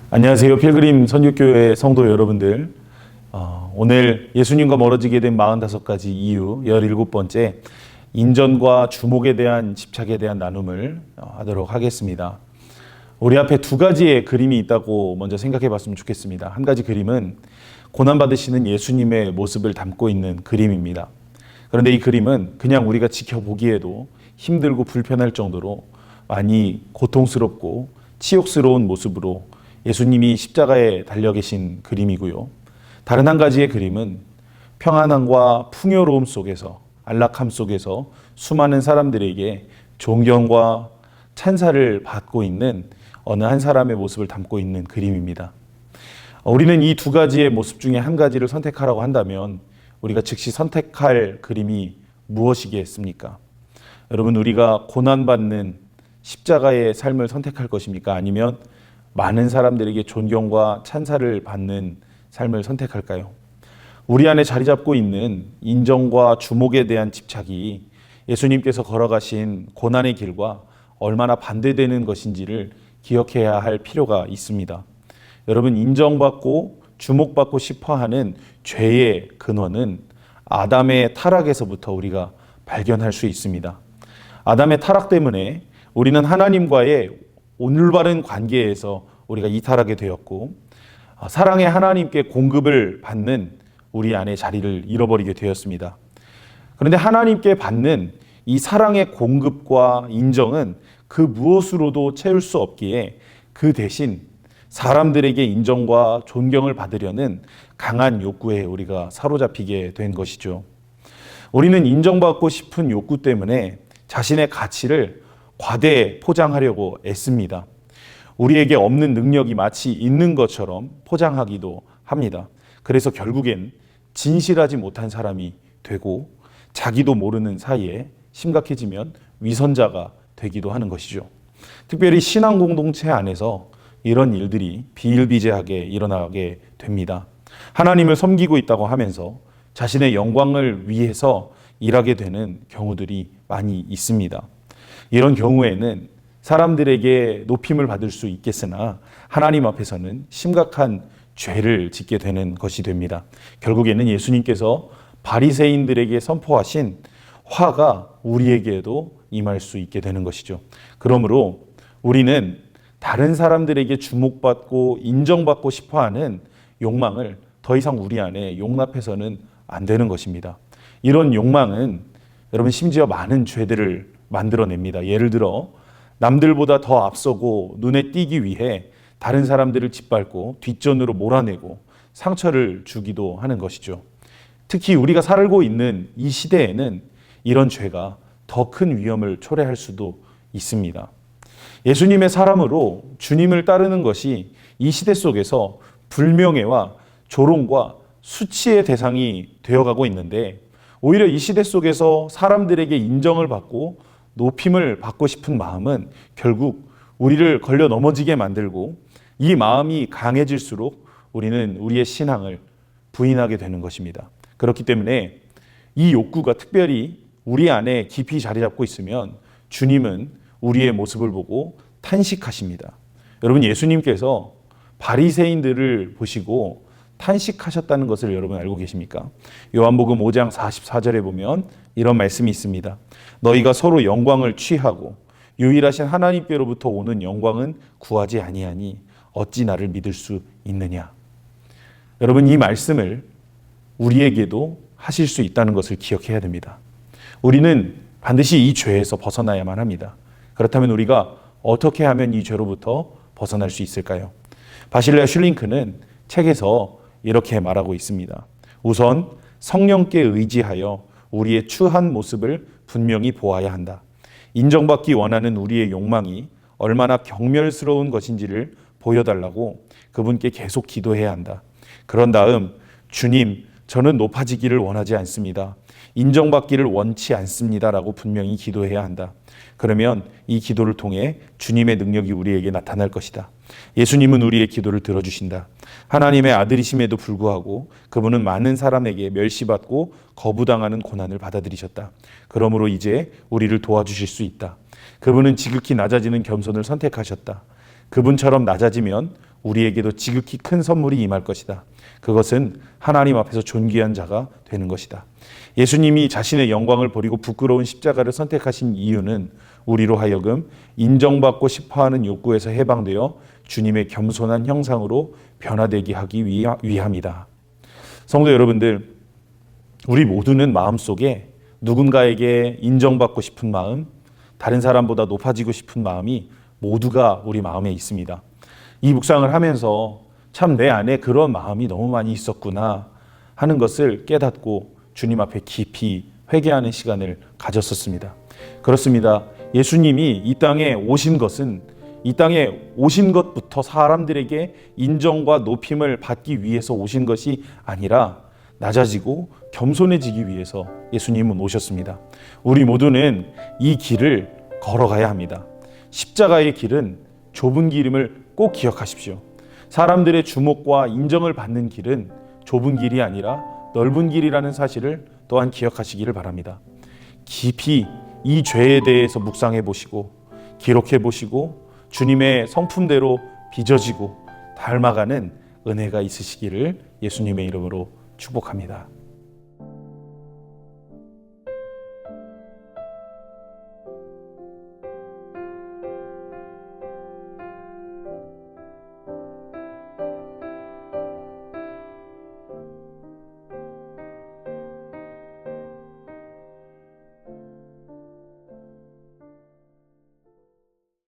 안녕하세요. 필그림 선교교회 성도 여러분들. 오늘 예수님과 멀어지게 된 45가지 이유 17번째 인전과 주목에 대한 집착에 대한 나눔을 하도록 하겠습니다. 우리 앞에 두 가지의 그림이 있다고 먼저 생각해 봤으면 좋겠습니다. 한 가지 그림은 고난받으시는 예수님의 모습을 담고 있는 그림입니다. 그런데 이 그림은 그냥 우리가 지켜보기에도 힘들고 불편할 정도로 많이 고통스럽고 치욕스러운 모습으로 예수님이 십자가에 달려 계신 그림이고요. 다른 한 가지의 그림은 평안함과 풍요로움 속에서, 안락함 속에서 수많은 사람들에게 존경과 찬사를 받고 있는 어느 한 사람의 모습을 담고 있는 그림입니다. 우리는 이 두 가지의 모습 중에 한 가지를 선택하라고 한다면 우리가 즉시 선택할 그림이 무엇이겠습니까? 여러분, 우리가 고난받는 십자가의 삶을 선택할 것입니까? 아니면 많은 사람들에게 존경과 찬사를 받는 삶을 선택할까요? 우리 안에 자리 잡고 있는 인정과 주목에 대한 집착이 예수님께서 걸어가신 고난의 길과 얼마나 반대되는 것인지를 기억해야 할 필요가 있습니다. 여러분, 인정받고 주목받고 싶어하는 죄의 근원은 아담의 타락에서부터 우리가 발견할 수 있습니다. 아담의 타락 때문에 우리는 하나님과의 올바른 관계에서 우리가 이탈하게 되었고, 사랑의 하나님께 공급을 받는 우리 안에 자리를 잃어버리게 되었습니다. 그런데 하나님께 받는 이 사랑의 공급과 인정은 그 무엇으로도 채울 수 없기에 그 대신 사람들에게 인정과 존경을 받으려는 강한 욕구에 우리가 사로잡히게 된 것이죠. 우리는 인정받고 싶은 욕구 때문에 자신의 가치를 과대 포장하려고 애씁니다. 우리에게 없는 능력이 마치 있는 것처럼 포장하기도 합니다. 그래서 결국엔 진실하지 못한 사람이 되고 자기도 모르는 사이에 심각해지면 위선자가 되기도 하는 것이죠. 특별히 신앙 공동체 안에서 이런 일들이 비일비재하게 일어나게 됩니다. 하나님을 섬기고 있다고 하면서 자신의 영광을 위해서 일하게 되는 경우들이 많이 있습니다. 이런 경우에는 사람들에게 높임을 받을 수 있겠으나 하나님 앞에서는 심각한 죄를 짓게 되는 것이 됩니다. 결국에는 예수님께서 바리새인들에게 선포하신 화가 우리에게도 임할 수 있게 되는 것이죠. 그러므로 우리는 다른 사람들에게 주목받고 인정받고 싶어하는 욕망을 더 이상 우리 안에 용납해서는 안 되는 것입니다. 이런 욕망은 여러분 심지어 많은 죄들을 만들어냅니다. 예를 들어 남들보다 더 앞서고 눈에 띄기 위해 다른 사람들을 짓밟고 뒷전으로 몰아내고 상처를 주기도 하는 것이죠. 특히 우리가 살고 있는 이 시대에는 이런 죄가 더 큰 위험을 초래할 수도 있습니다. 예수님의 사람으로 주님을 따르는 것이 이 시대 속에서 불명예와 조롱과 수치의 대상이 되어가고 있는데, 오히려 이 시대 속에서 사람들에게 인정을 받고 높임을 받고 싶은 마음은 결국 우리를 걸려 넘어지게 만들고, 이 마음이 강해질수록 우리는 우리의 신앙을 부인하게 되는 것입니다. 그렇기 때문에 이 욕구가 특별히 우리 안에 깊이 자리 잡고 있으면 주님은 우리의 모습을 보고 탄식하십니다. 여러분, 예수님께서 바리새인들을 보시고 탄식하셨다는 것을 여러분 알고 계십니까? 요한복음 5장 44절에 보면 이런 말씀이 있습니다. 너희가 서로 영광을 취하고 유일하신 하나님께로부터 오는 영광은 구하지 아니하니 어찌 나를 믿을 수 있느냐. 여러분, 이 말씀을 우리에게도 하실 수 있다는 것을 기억해야 됩니다. 우리는 반드시 이 죄에서 벗어나야만 합니다. 그렇다면 우리가 어떻게 하면 이 죄로부터 벗어날 수 있을까요? 바실레아 슐링크는 책에서 이렇게 말하고 있습니다. 우선 성령께 의지하여 우리의 추한 모습을 분명히 보아야 한다. 인정받기 원하는 우리의 욕망이 얼마나 경멸스러운 것인지를 보여달라고 그분께 계속 기도해야 한다. 그런 다음 주님, 저는 높아지기를 원하지 않습니다. 인정받기를 원치 않습니다라고 분명히 기도해야 한다. 그러면 이 기도를 통해 주님의 능력이 우리에게 나타날 것이다. 예수님은 우리의 기도를 들어주신다. 하나님의 아들이심에도 불구하고 그분은 많은 사람에게 멸시받고 거부당하는 고난을 받아들이셨다. 그러므로 이제 우리를 도와주실 수 있다. 그분은 지극히 낮아지는 겸손을 선택하셨다. 그분처럼 낮아지면 우리에게도 지극히 큰 선물이 임할 것이다. 그것은 하나님 앞에서 존귀한 자가 되는 것이다. 예수님이 자신의 영광을 버리고 부끄러운 십자가를 선택하신 이유는 우리로 하여금 인정받고 싶어하는 욕구에서 해방되어 주님의 겸손한 형상으로 변화되게 하기 위함이다. 성도 여러분들, 우리 모두는 마음속에 누군가에게 인정받고 싶은 마음, 다른 사람보다 높아지고 싶은 마음이 모두가 우리 마음에 있습니다. 이 묵상을 하면서 참 내 안에 그런 마음이 너무 많이 있었구나 하는 것을 깨닫고 주님 앞에 깊이 회개하는 시간을 가졌었습니다. 그렇습니다. 예수님이 이 땅에 오신 것은 이 땅에 오신 것부터 사람들에게 인정과 높임을 받기 위해서 오신 것이 아니라 낮아지고 겸손해지기 위해서 예수님은 오셨습니다. 우리 모두는 이 길을 걸어가야 합니다. 십자가의 길은 좁은 길임을 꼭 기억하십시오. 사람들의 주목과 인정을 받는 길은 좁은 길이 아니라 넓은 길이라는 사실을 또한 기억하시기를 바랍니다. 깊이 이 죄에 대해서 묵상해 보시고 기록해 보시고 주님의 성품대로 빚어지고 닮아가는 은혜가 있으시기를 예수님의 이름으로 축복합니다.